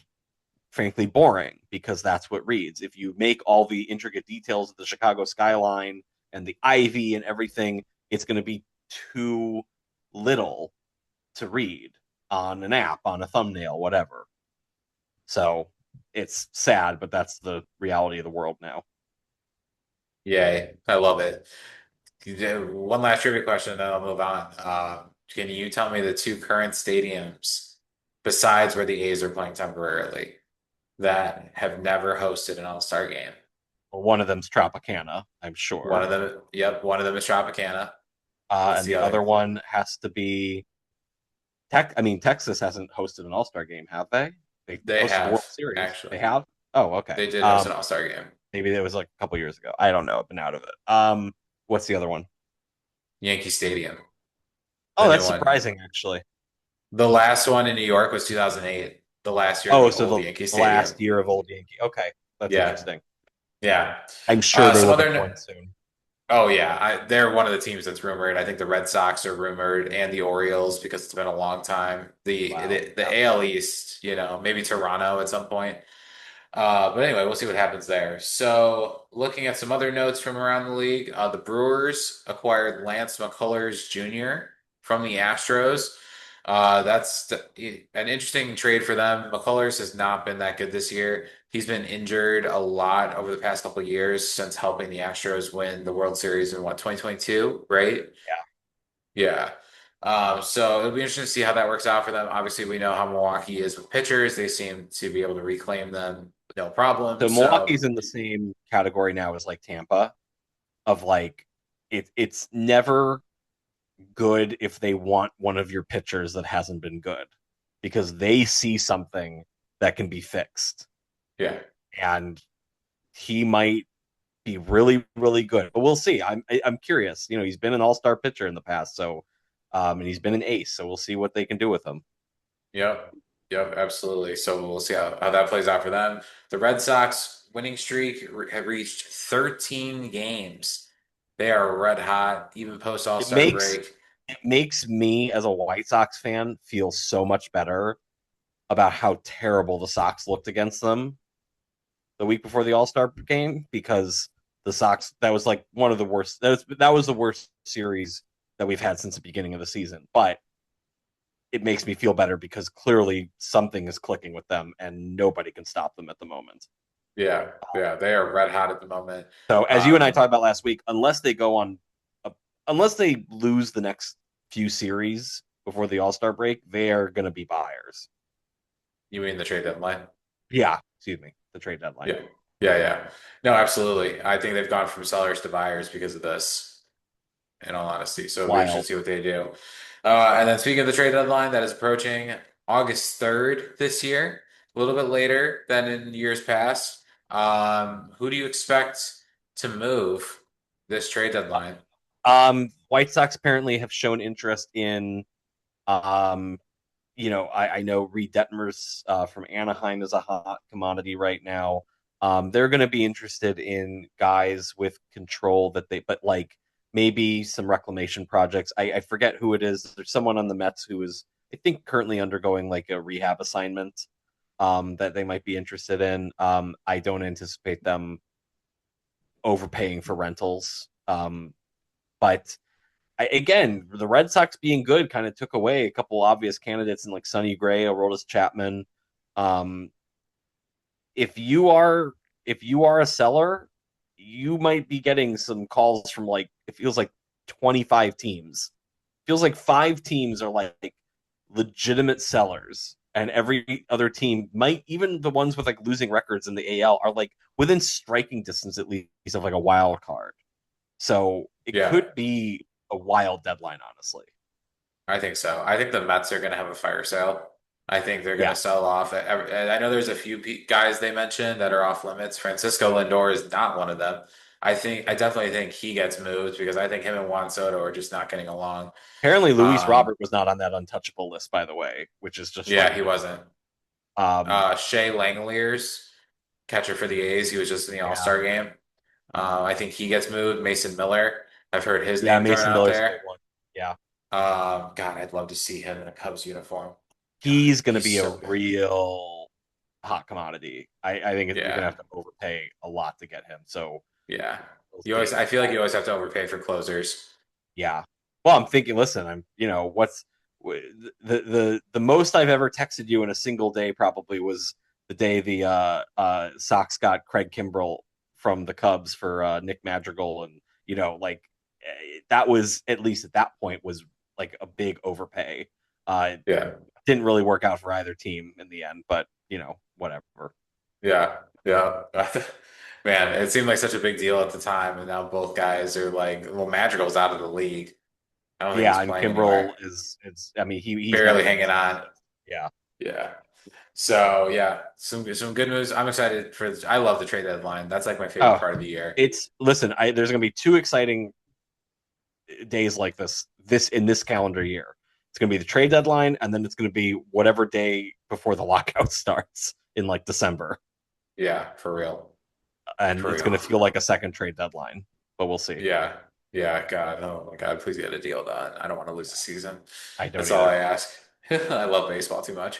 frankly boring because that's what reads. If you make all the intricate details of the Chicago skyline and the ivy and everything, it's going to be too little to read on an app, on a thumbnail, whatever. So it's sad, but that's the reality of the world now. Yay. I love it. One last trivia question, and then I'll move on. Can you tell me the two current stadiums besides where the A's are playing temporarily that have never hosted an All-Star game? Well, one of them's Tropicana, I'm One sure. of them, yep, one of them is Tropicana. What's And the the other other? one has to be Texas hasn't hosted an All-Star game, have they? They They hosted the have World Series. actually. They have? Oh, okay. They did host an All-Star game. Maybe that was like a couple years ago. I don't know. I've been out of it. What's the other one? Yankee Stadium, the Oh, new that's one. surprising, actually. The last one in New York was 2008. The last year of Oh, the so old Yankee the Stadium. last year of Old Yankee. Okay, that's Yeah, interesting. yeah. I'm sure they Some will get other. one soon. Oh yeah, they're one of the teams that's rumored. I think the Red Sox are rumored, and the Orioles because it's been a long time. Wow. The AL East, maybe Toronto at some point. But anyway, we'll see what happens there. So, looking at some other notes from around the league, the Brewers acquired Lance McCullers Jr. from the Astros. That's an interesting trade for them. McCullers has not been that good this year. He's been injured a lot over the past couple of years since helping the Astros win the World Series in 2022, right? Yeah. Yeah. So it'll be interesting to see how that works out for them. Obviously, we know how Milwaukee is with pitchers. They seem to be able to reclaim them no problem. So So Milwaukee's in the same category now as like Tampa, of like it's never good if they want one of your pitchers that hasn't been good because they see something that can be fixed. yeah, And he might be really, really good. But we'll see. I'm curious. He's been an all-star pitcher in the past, so and he's been an ace, so we'll see what they can do with him. yep, yep, absolutely. So we'll see how that plays out for them. The Red Sox winning streak have reached 13 games. They are red hot, even post It All-Star makes break. it makes me as a White Sox fan feel so much better about how terrible the Sox looked against them the week before the All-Star game because the Sox that was like one of the worst that was the worst series that we've had since the beginning of the season. But it makes me feel better because clearly something is clicking with them and nobody can stop them at the moment. Yeah, yeah, they are red hot at the moment. So as you and I Um, talked about last week, unless they lose the next few series before the All-Star break, they are going to be buyers. you mean the trade deadline? Yeah, excuse me, the trade deadline. Yeah. Yeah, yeah. No, absolutely. I think they've gone from sellers to buyers because of this, in all honesty. So it'll be interesting to Wild. see what they do. And then speaking of the trade deadline, that is approaching August 3rd this year, a little bit later than in years past. Who do you expect to move this trade deadline? White Sox apparently have shown interest in um, I know Reed Detmers from Anaheim is a hot commodity right now. They're going to be interested in guys with control but like maybe some reclamation projects. I forget who it is. There's someone on the Mets who is, I think, currently undergoing like a rehab assignment that they might be interested in. I don't anticipate them overpaying for rentals. But again, the Red Sox being good kind of took away a couple obvious candidates in like Sonny Gray, Aroldis Chapman. Um, if you are a seller, you might be getting some calls from like it feels like 25 teams. It feels like 5 teams are like legitimate sellers, and every other team might even the ones with like losing records in the AL are like within striking distance at least of like a wild card. So it Yeah, could be a wild deadline, honestly. I think so. I think the Mets are going to have a fire sale. I think they're going Yeah, to sell off. I know there's a few guys they mentioned that are off limits. Francisco Lindor is not one of them. I definitely think he gets moved because I think him and Juan Soto are just not getting along. apparently Luis Um, Robert was not on that untouchable list, by the way, which is just yeah, like he wasn't. um Shea Langeliers, catcher for the A's, he was just in the yeah. All-Star game. I think he gets moved. Mason Miller, I've heard his Yeah, name thrown Mason out Miller's a big there. one. Yeah. God, I'd love to see him in a Cubs uniform. God, He's gonna he's be a so good. real hot commodity. I think you're gonna Yeah, have to overpay a lot to get him. So yeah. we'll You always, see. I feel like you always have to overpay for closers. Yeah. Well, I'm thinking, listen, what's the most I've ever texted you in a single day probably was the day the Sox got Craig Kimbrell from the Cubs for Nick Madrigal, and that was at least at that point was like a big overpay. Yeah, Didn't really work out for either team in the end, but whatever. yeah, yeah. Man, it seemed like such a big deal at the time, and now both guys are like, well, Madrigal's out of the league. I don't think he's Yeah, and playing anywhere. Kimbrel is it's. I mean, he's never Barely going to hanging see the on. field. Yeah. Yeah. So yeah, some good news. I'm excited for. I love the trade deadline. That's like my favorite Oh, part of the year. it's listen. There's going to be two exciting days like this in this calendar year. It's going to be the trade deadline, and then it's going to be whatever day before the lockout starts in like December, Yeah, for real. and For it's going to real. feel like a second trade deadline. But we'll see. Yeah. Yeah, God. Oh my God, please get a deal done. I don't want to lose the season. I don't That's all either. I ask. I love baseball too much.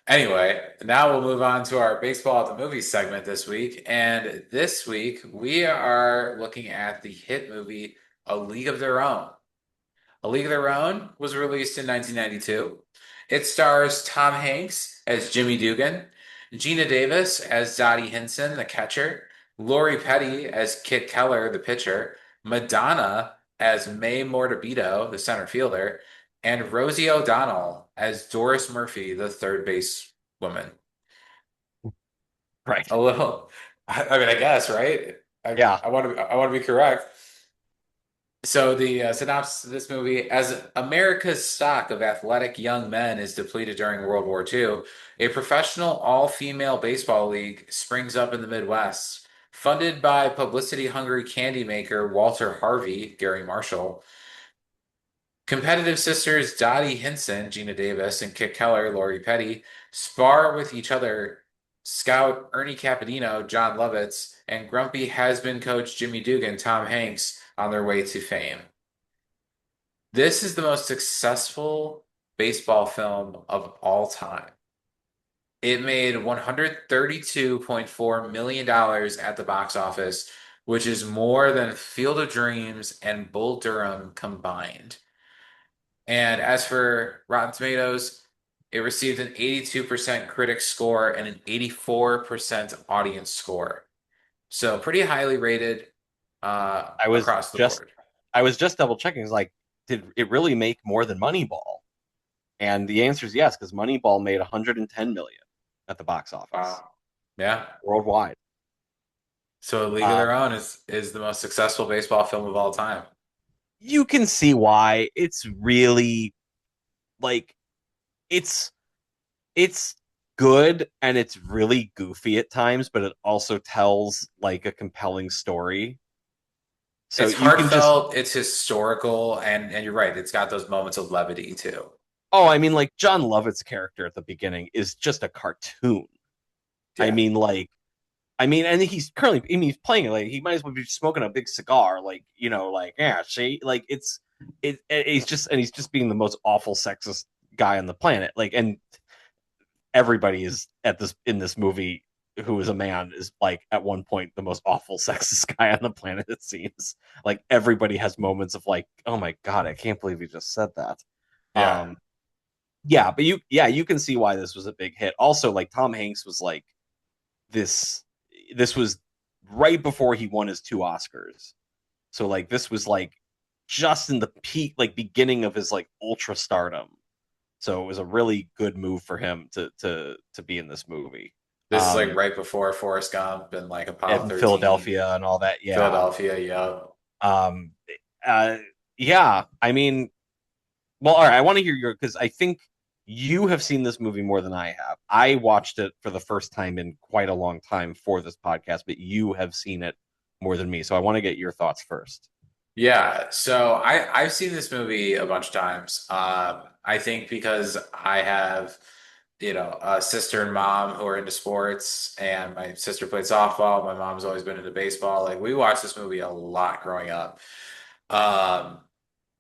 Anyway, now we'll move on to our baseball at the movies segment this week. And this week we are looking at the hit movie A League of Their Own. A League of Their Own was released in 1992. It stars Tom Hanks as Jimmy Dugan, Gina Davis as Dottie Hinson, the catcher, Lori Petty as Kit Keller, the pitcher, Madonna as May Mortabito, the center fielder, and Rosie O'Donnell as Doris Murphy, the third base woman. Right. A little, I mean, I guess, right? Yeah. I want to be correct. So the synopsis of this movie: as America's stock of athletic young men is depleted during World War II, a professional all-female baseball league springs up in the Midwest. Funded by publicity-hungry candy maker Walter Harvey, Gary Marshall, competitive sisters Dottie Hinson, Gina Davis, and Kit Keller, Lori Petty, spar with each other. Scout Ernie Capadino, John Lovitz, and grumpy has-been coach Jimmy Dugan, Tom Hanks, on their way to fame. This is the most successful baseball film of all time. It made $132.4 million at the box office, which is more than Field of Dreams and Bull Durham combined. And as for Rotten Tomatoes, it received an 82% critic score and an 84% audience score. So pretty highly rated I was across the just board. I was just double checking. It's like, did it really make more than Moneyball? And the answer is yes, because Moneyball made 110 million at the box office Wow. Yeah. worldwide. So A League of Um, Their Own is the most successful baseball film of all time. you can see why it's really like it's it's good and it's really goofy at times, but it also tells like a compelling story. So It's you can just heartfelt, it's historical, and you're right, it's got those moments of levity too. oh, I mean, like John Lovett's character at the beginning is just a cartoon. I Yeah. mean, like I mean, and he's currently, I mean, he's playing it like he might as well be smoking a big cigar, like like yeah, see, like he's just and he's just being the most awful sexist guy on the planet, like, and everybody is at this in this movie who is a man is like at one point the most awful sexist guy on the planet. It seems like everybody has moments of like, oh my god, I can't believe he just said that. Yeah. Um, but you can see why this was a big hit. Also, like Tom Hanks was like this this was right before he won his two Oscars. So like this was like just in the peak like beginning of his like ultra stardom. So it was a really good move for him to be in this movie. This is like right before Forrest Gump and like Apollo And 13, Philadelphia and all that. Yeah. Philadelphia, yeah. Um uh yeah, I mean, well, all right, I want to hear your because I think you have seen this movie more than I have. I watched it for the first time in quite a long time for this podcast, but you have seen it more than me. So I want to get your thoughts first. Yeah, so I've seen this movie a bunch of times. I think because I have, a sister and mom who are into sports, and my sister played softball. My mom's always been into baseball. Like we watched this movie a lot growing up. Um,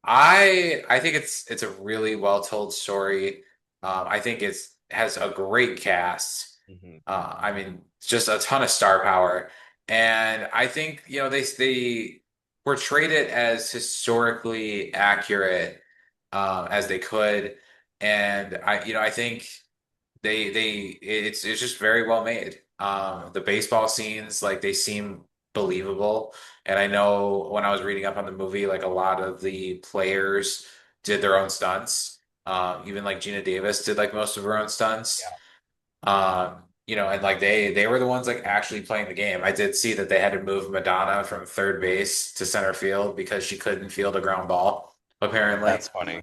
I think it's a really well told story. I think it's has a great cast. Mm-hmm. I mean, just a ton of star power, and I think they portrayed it as historically accurate as they could, and I think it's just very well made. The baseball scenes like they seem believable, and I know when I was reading up on the movie, like a lot of the players did their own stunts. Even like Gina Davis did like most of her own stunts. Yeah. and like they were the ones like actually playing the game. I did see that they had to move Madonna from third base to center field because she couldn't field a ground ball, apparently. That's funny.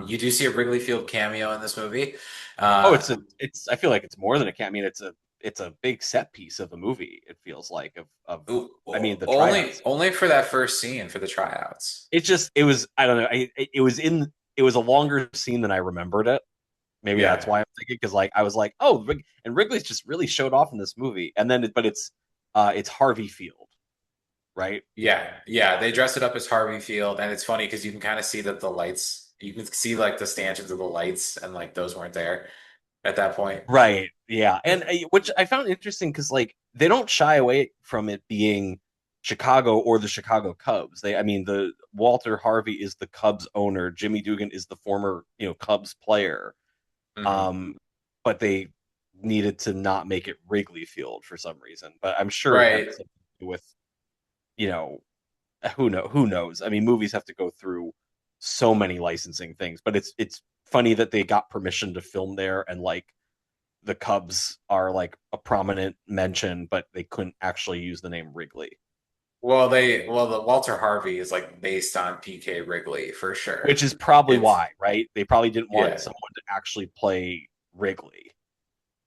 You do see a Wrigley Field cameo in this movie. Oh, Uh, it's I feel like it's more than a cat. I mean, it's a big set piece of a movie. It feels like of I mean the only tryouts. only for that first scene for the tryouts. It was I don't know. It was a longer scene than I remembered it. Maybe that's Yeah. why I'm thinking because like I was like, oh, and Wrigley's just really showed off in this movie, and then but it's Harvey Field, right? Yeah, they dress it up as Harvey Field, and it's funny because you can kind of see that the lights, you can see like the stanchions of the lights, and like those weren't there at that point. Right. Yeah. And which I found interesting because like they don't shy away from it being Chicago or the Chicago Cubs. I mean, the Walter Harvey is the Cubs owner. Jimmy Dugan is the former, Cubs player. Hmm. Um, but they needed to not make it Wrigley Field for some reason. But I'm sure it had Right. something to do with, you know, who knows? I mean, movies have to go through so many licensing things, but it's funny that they got permission to film there and like the Cubs are like a prominent mention, but they couldn't actually use the name Wrigley, Well, the Walter Harvey is like based on PK Wrigley for which sure. is probably It's why, right? They probably didn't want Yeah, someone to actually play Wrigley.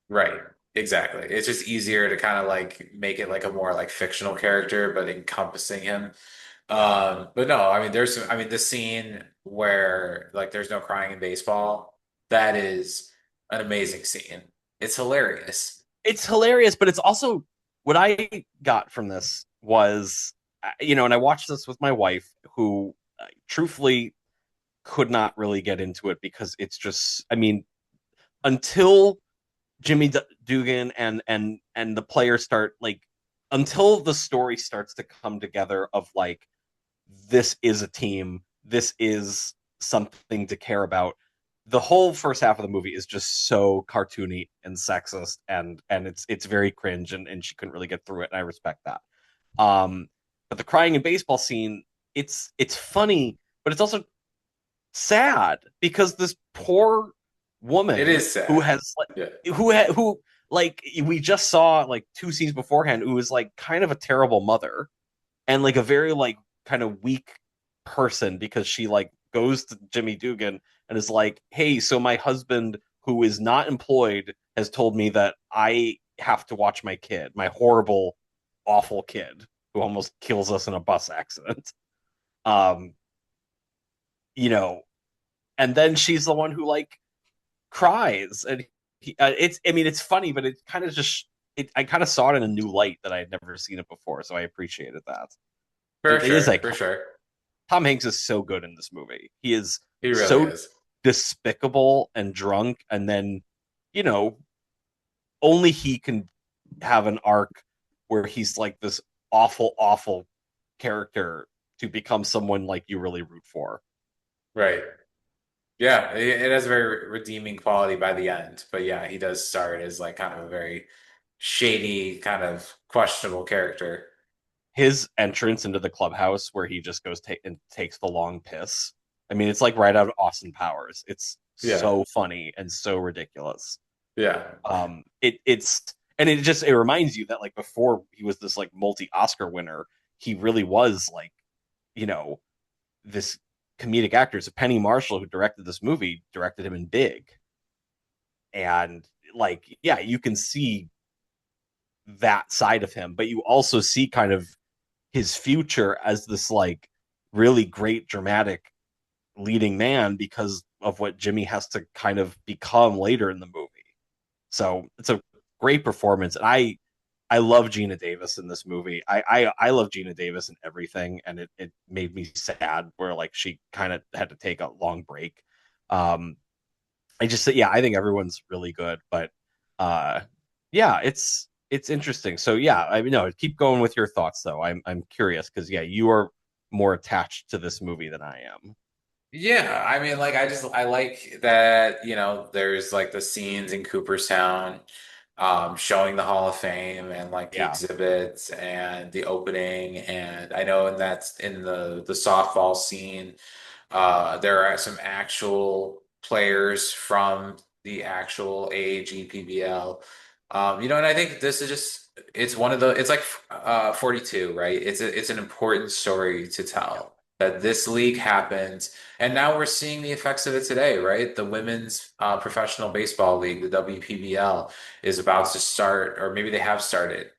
right. Exactly. It's just easier to kind of like make it like a more like fictional character, but encompassing him. But no, I mean, I mean, the scene where like there's no crying in baseball, that is an amazing scene. It's hilarious. It's hilarious, but it's also what I got from this was, and I watched this with my wife, who truthfully could not really get into it because it's just, I mean, until Dugan and the players start like until the story starts to come together of like this is a team, this is something to care about. The whole first half of the movie is just so cartoony and sexist and it's very cringe and she couldn't really get through it and I respect that. Um but the crying in baseball scene, it's funny, but it's also sad because this poor It woman is sad. Yeah. who like we just saw like two scenes beforehand who was like kind of a terrible mother and like a very like kind of weak person because she like goes to Jimmy Dugan and is like, "Hey, so my husband who is not employed has told me that I have to watch my kid, my horrible awful kid who almost kills us in a bus accident." Um, you know, and then she's the one who like cries and it's I mean it's funny but it kind of just I kind of saw it in a new light that I had never seen it before so I appreciated that. For It is sure, like for sure. Tom Hanks is so good in this movie. He is He really so is. despicable and drunk and then you know only he can have an arc where he's like this awful character to become someone like you really root for. Right. Yeah, it has a very redeeming quality by the end. But yeah, he does start as like kind of a very shady, kind of questionable character. His entrance into the clubhouse where he just goes and takes the long piss. I mean, it's like right out of Austin Powers. It's Yeah. so funny and so ridiculous. Yeah. It's and it reminds you that like before he was this like multi Oscar winner, he really was like you know this comedic actor. So Penny Marshall, who directed this movie, directed him in Big, and like yeah, you can see that side of him, but you also see kind of his future as this like really great dramatic leading man because of what Jimmy has to kind of become later in the movie. So it's a great performance, and I love Gina Davis in this movie. I love Gina Davis in everything, and it made me sad where like she kind of had to take a long break. Um, I just yeah, I think everyone's really good, but uh, yeah, it's interesting. So yeah, I mean, no, keep going with your thoughts though. I'm curious because yeah, you are more attached to this movie than I am. Yeah, I mean, like I like that, there's like the scenes in Cooperstown, showing the Hall of Fame and like the Yeah, exhibits and the opening. And I know and that's in the softball scene. There are some actual players from the actual AAG PBL. And I think this is it's one of it's like 42, right? It's an important story to tell that this league happened, and now we're seeing the effects of it today, right? The Women's Professional Baseball League, the WPBL, is about to start, or maybe they have started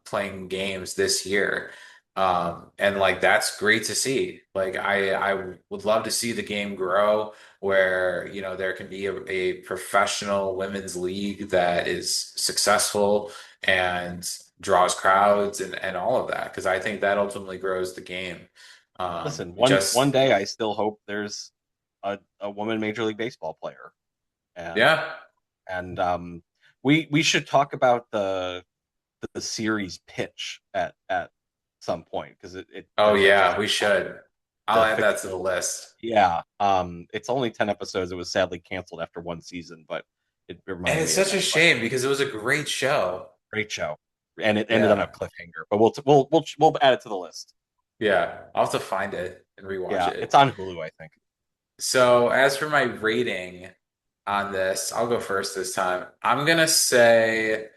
playing games this year. And like that's great to see. Like I would love to see the game grow where, there can be a professional women's league that is successful and draws crowds and all of that. Because I think that ultimately grows the game. Listen, one Just day I still hope there's a woman Major League Baseball player, and yeah. we should talk about the series pitch at some point because it Oh there's yeah, we should. I'll the add that to the fictional. list. Yeah, it's only 10 episodes. It was sadly canceled after one season, but it And reminded it's me of such a that. But shame because it was a great show. great show, and it ended on a Yeah. cliffhanger. But we'll add it to the list. Yeah. I'll have to find it and rewatch Yeah, it. it's on Hulu, I think. So as for my rating on this, I'll go first this time. I'm gonna say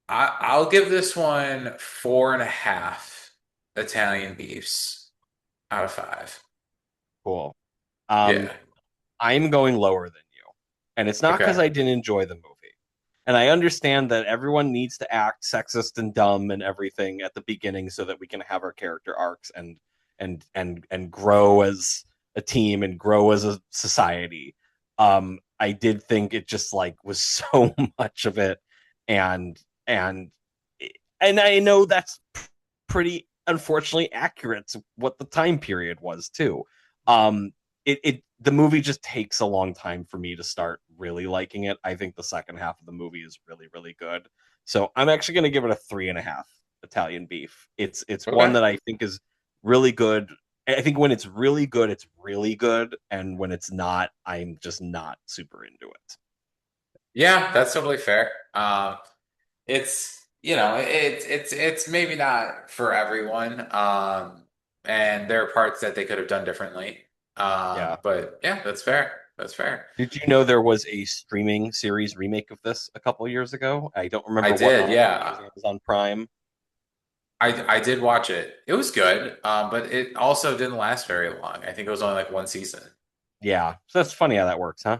I'll give this one 4.5 Italian beefs out of 5. Cool. Um, Yeah. I'm going lower than you, and it's not because Okay. I didn't enjoy the movie. And I understand that everyone needs to act sexist and dumb and everything at the beginning so that we can have our character arcs and grow as a team and grow as a society. I did think it just like was so much of it, and and and I know that's pretty unfortunately accurate to what the time period was too. The movie just takes a long time for me to start really liking it. I think the second half of the movie is really, really good. So I'm actually going to give it a 3.5 Italian beef. It's one Okay. that I think is really good. I think when it's really good, it's really good, and when it's not, I'm just not super into it. Yeah, that's totally fair. It's it's maybe not for everyone. And there are parts that they could have done differently. Yeah. But yeah, that's fair. That's fair. Did you know there was a streaming series remake of this a couple years ago? I don't I remember what did, on. I think it yeah. was Amazon Prime. I did watch it. It was good, but it also didn't last very long. I think it was only like one season. Yeah, so that's funny how that works, huh?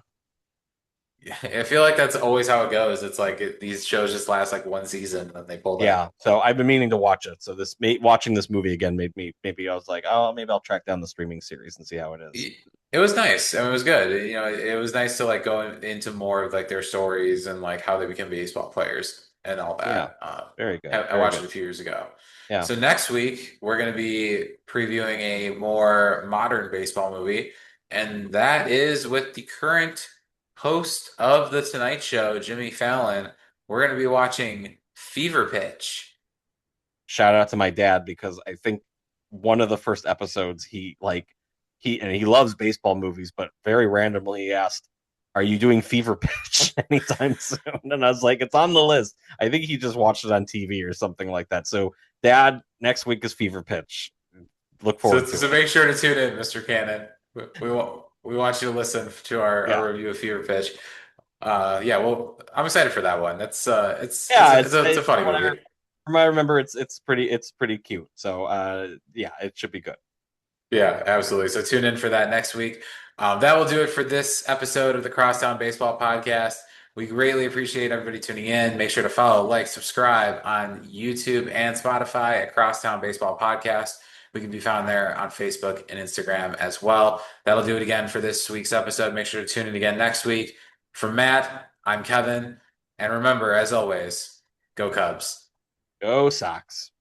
Yeah, I feel like that's always how it goes. It's like these shows just last like one season and then they pull them. Yeah, so I've been meaning to watch it. So watching this movie again made me maybe I was like, oh, maybe I'll track down the streaming series and see how it is. It was nice. I mean, it was good. It was nice to like go into more of like their stories and like how they became baseball players and all Yeah, that. very good, I very watched good. it a few years ago. Yeah, So next week we're going to be previewing a more modern baseball movie, and that is with the current host of the Tonight Show, Jimmy Fallon. We're going to be watching Fever Pitch. shout out to my dad because I think one of the first episodes he loves baseball movies, but very randomly he asked, "Are you doing Fever Pitch anytime soon?" And I was like, "It's on the list." I think he just watched it on TV or something like that. So, Dad, next week is Fever Pitch. Look So, forward to so it. make sure to tune in, Mr. Cannon. We want you to listen to Yeah, our review of Fever Pitch. Yeah, well, I'm excited for that one. That's yeah. it's a It's funny movie. from what I remember, it's pretty cute. So, yeah, it should be good. Yeah, absolutely. So tune in for that next week. That will do it for this episode of the Crosstown Baseball Podcast. We greatly appreciate everybody tuning in. Make sure to follow, like, subscribe on YouTube and Spotify at Crosstown Baseball Podcast. We can be found there on Facebook and Instagram as well. That'll do it again for this week's episode. Make sure to tune in again next week. For Matt, I'm Kevin. And remember, as always, go Cubs. Go Sox.